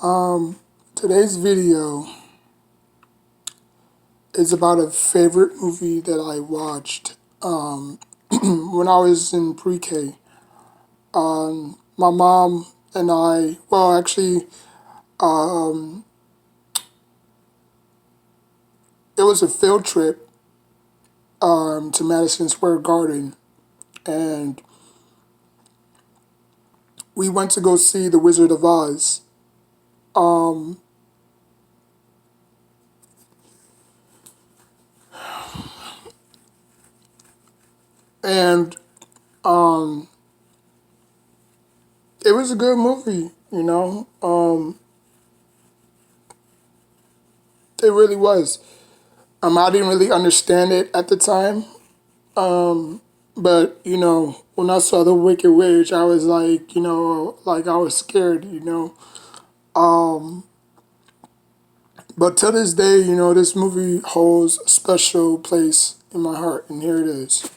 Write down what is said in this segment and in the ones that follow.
Today's video is about a favorite movie that I watched when I was in pre-K. My mom and I, well, actually, it was a field trip to Madison Square Garden, and we went to go see The Wizard of Oz. Um, and it was a good movie, you know. It really was. I didn't really understand it at the time. But, when I saw the Wicked Witch, I was like, like I was scared, But to this day, this movie holds a special place in my heart, and here it is.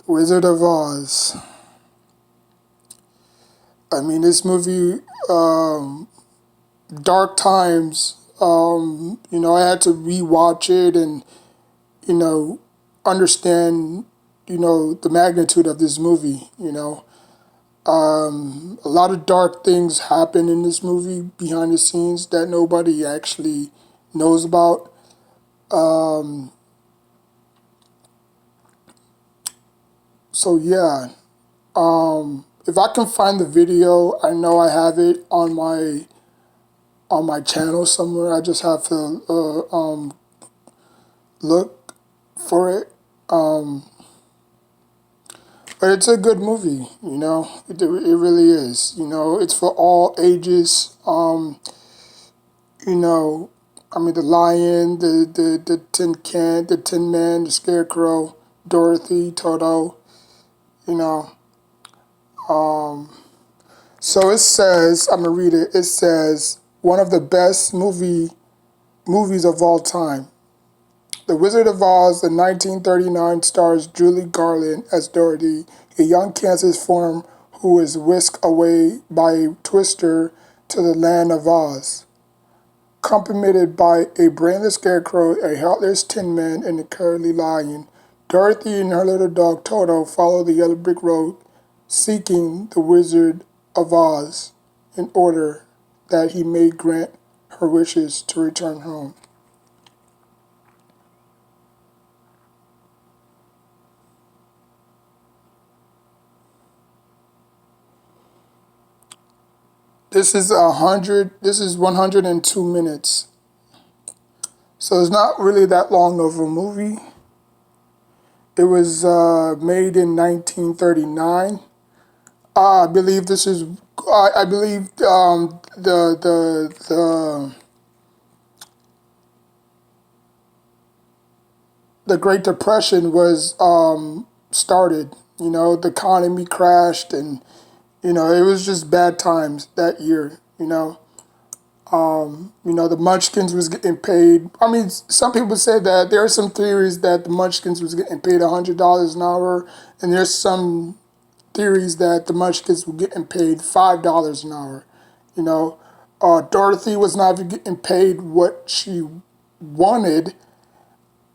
Wizard of Oz. I mean, this movie, dark times, I had to rewatch it and, you know, understand, the magnitude of this movie. A lot of dark things happen in this movie behind the scenes that nobody actually knows about. So yeah, if I can find the video, I know I have it on my channel somewhere. I just have to look for it. But it's a good movie. It really is. It's for all ages. You know, the lion, the tin can, the tin man, the scarecrow, Dorothy, Toto, you know. So it says, I'm gonna read it. It says, one of the best movies of all time. The Wizard of Oz, the 1939, stars Julie Garland as Dorothy, a young Kansas farm who is whisked away by a twister to the land of Oz. Complemented by a brainless scarecrow, a heartless tin man, and a cowardly lion, Dorothy and her little dog Toto follow the yellow brick road seeking the Wizard of Oz in order that he may grant her wishes to return home. This is 102 minutes. So it's not really that long of a movie. It was made in 1939. I believe this is. I believe the Great Depression was started. The economy crashed, and it was just bad times that year. The Munchkins was getting paid. I mean, some people say that there are some theories that the Munchkins was getting paid $100 an hour, and there's some theories that the Munchkins were getting paid $5 an hour. You know, Dorothy was not even getting paid what she wanted.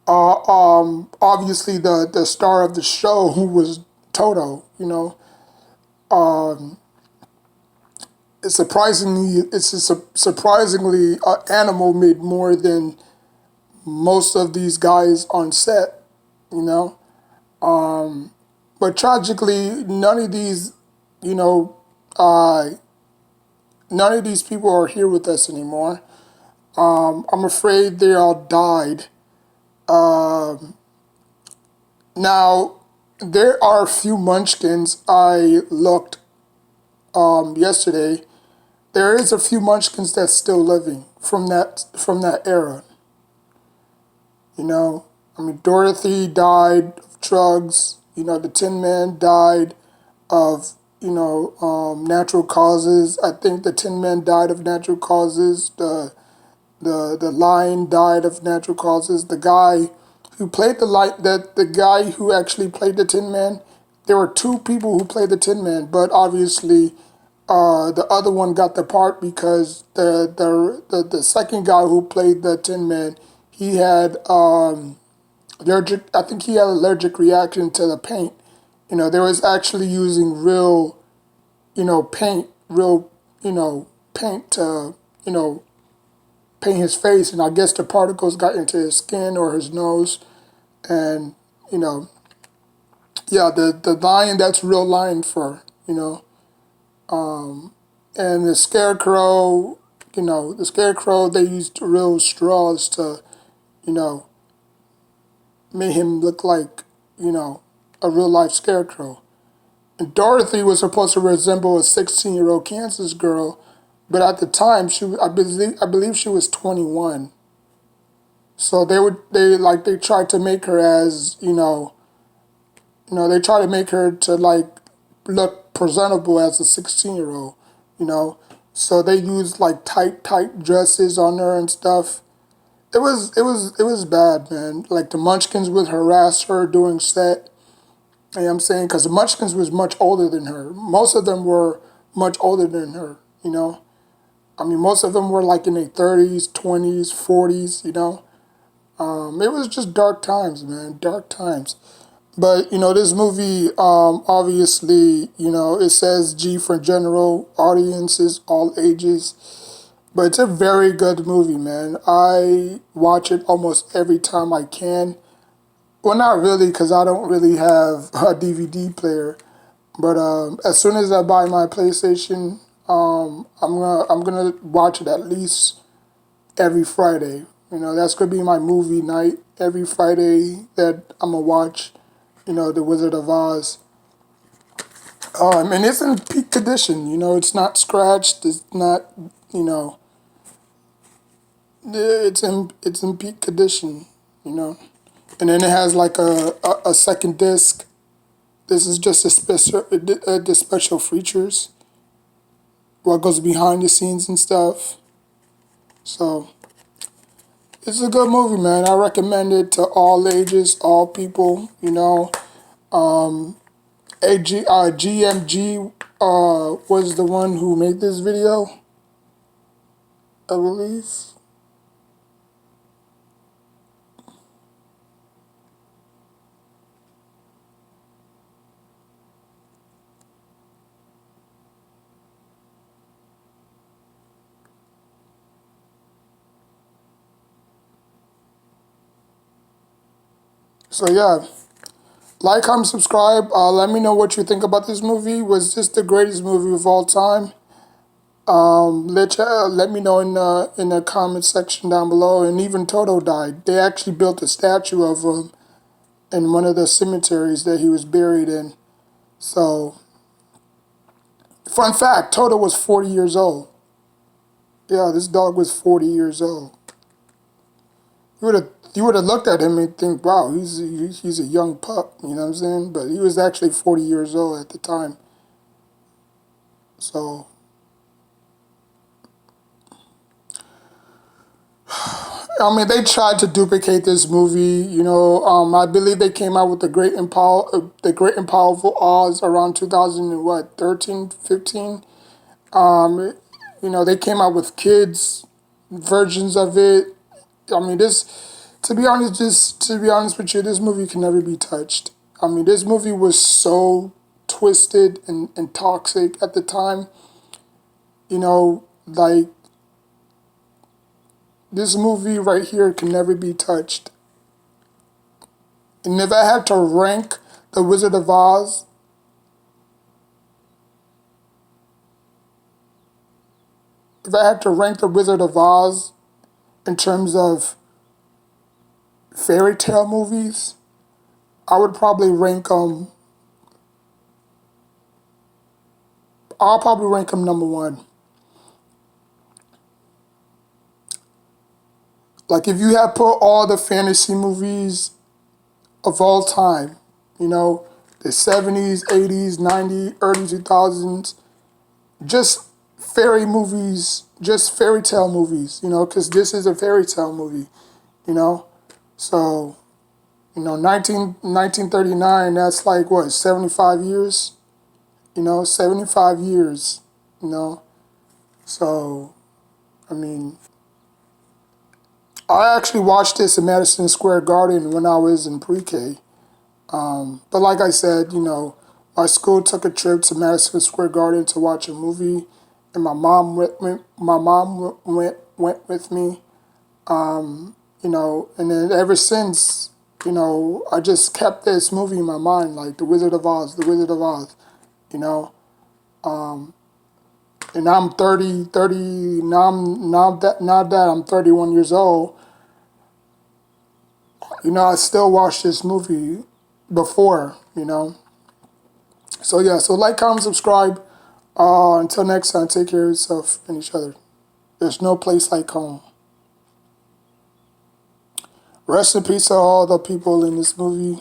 Obviously, the star of the show, who was Toto. Surprisingly, Animal made more than most of these guys on set. You know, but tragically, you know, uh, none of these people are here with us anymore. I'm afraid they all died. Now, there are a few Munchkins. I looked yesterday. There is a few Munchkins that's still living from that era. Dorothy died of drugs. The Tin Man died of natural causes. I think the Tin Man died of natural causes. The lion died of natural causes. The guy who played the guy who actually played the Tin Man. There were two people who played the Tin Man, but obviously The other one got the part because the second guy who played the Tin Man, he had allergic. I think he had allergic reaction to the paint. They was actually using real, paint, real, paint to, paint his face, and I guess the particles got into his skin or his nose, and you know, yeah, the lion, that's real lion fur, and the scarecrow, they used real straws to, you know, make him look like, a real life scarecrow. And Dorothy was supposed to resemble a 16-year-old Kansas girl, but at the time I believe she was 21. So they tried to make her as, they tried to make her to like look presentable as a 16-year-old, you know. So they used like tight dresses on her and stuff. It was bad, man. Like the Munchkins would harass her during set. You know what I'm saying? Because the Munchkins was much older than her. Most of them were much older than her, I mean, most of them were like in their 30s, 20s, 40s, It was just dark times, man. Dark times. But, this movie, obviously, it says G for general audiences, all ages. But it's a very good movie, man. I watch it almost every time I can. Well, not really, because I don't really have a DVD player. But as soon as I buy my PlayStation, I'm gonna watch it at least every Friday. That's gonna be my movie night every Friday that I'm gonna watch. The Wizard of Oz. And it's in peak condition. It's not scratched. It's not. You know, it's in peak condition. And then it has like a second disc. This is just the special features, what goes behind the scenes and stuff. So it's a good movie, man. I recommend it to all ages, all people. GMG was the one who made this video, I believe. So yeah, like, comment, subscribe. Let me know what you think about this movie. Was this the greatest movie of all time? Let me know in the comment section down below. And even Toto died. They actually built a statue of him in one of the cemeteries that he was buried in. So, fun fact: Toto was 40 years old. Yeah, this dog was 40 years old. You would have looked at him and think, wow, he's a young pup. You know what I'm saying? But he was actually 40 years old at the time. So, I mean, they tried to duplicate this movie. I believe they came out with the Great and Powerful Oz around 2000 and what, 13, 15. They came out with kids versions of it. I mean, to be honest with you, this movie can never be touched. I mean, this movie was so twisted and toxic at the time. Like, this movie right here can never be touched. And if I had to rank The Wizard of Oz, if I had to rank The Wizard of Oz in terms of fairy tale movies, I would probably rank them. I'll probably rank them number one. Like, if you had put all the fantasy movies of all time, the 70s, 80s, 90s, early 2000s, just just fairy tale movies, because this is a fairy tale movie, you know. So, 1939, that's like what, 75 years? 75 years, you know. So, I mean, I actually watched this in Madison Square Garden when I was in pre-K. But like I said, you know, my school took a trip to Madison Square Garden to watch a movie, and my mom went with me. You know, and then ever since, you know, I just kept this movie in my mind, like The Wizard of Oz, The Wizard of Oz, you know. And now I'm 30. Now that I'm 31 years old, you know, I still watch this movie before, you know. So yeah, so like, comment, subscribe. Until next time, take care of yourself and each other. There's no place like home. Rest in peace to all the people in this movie.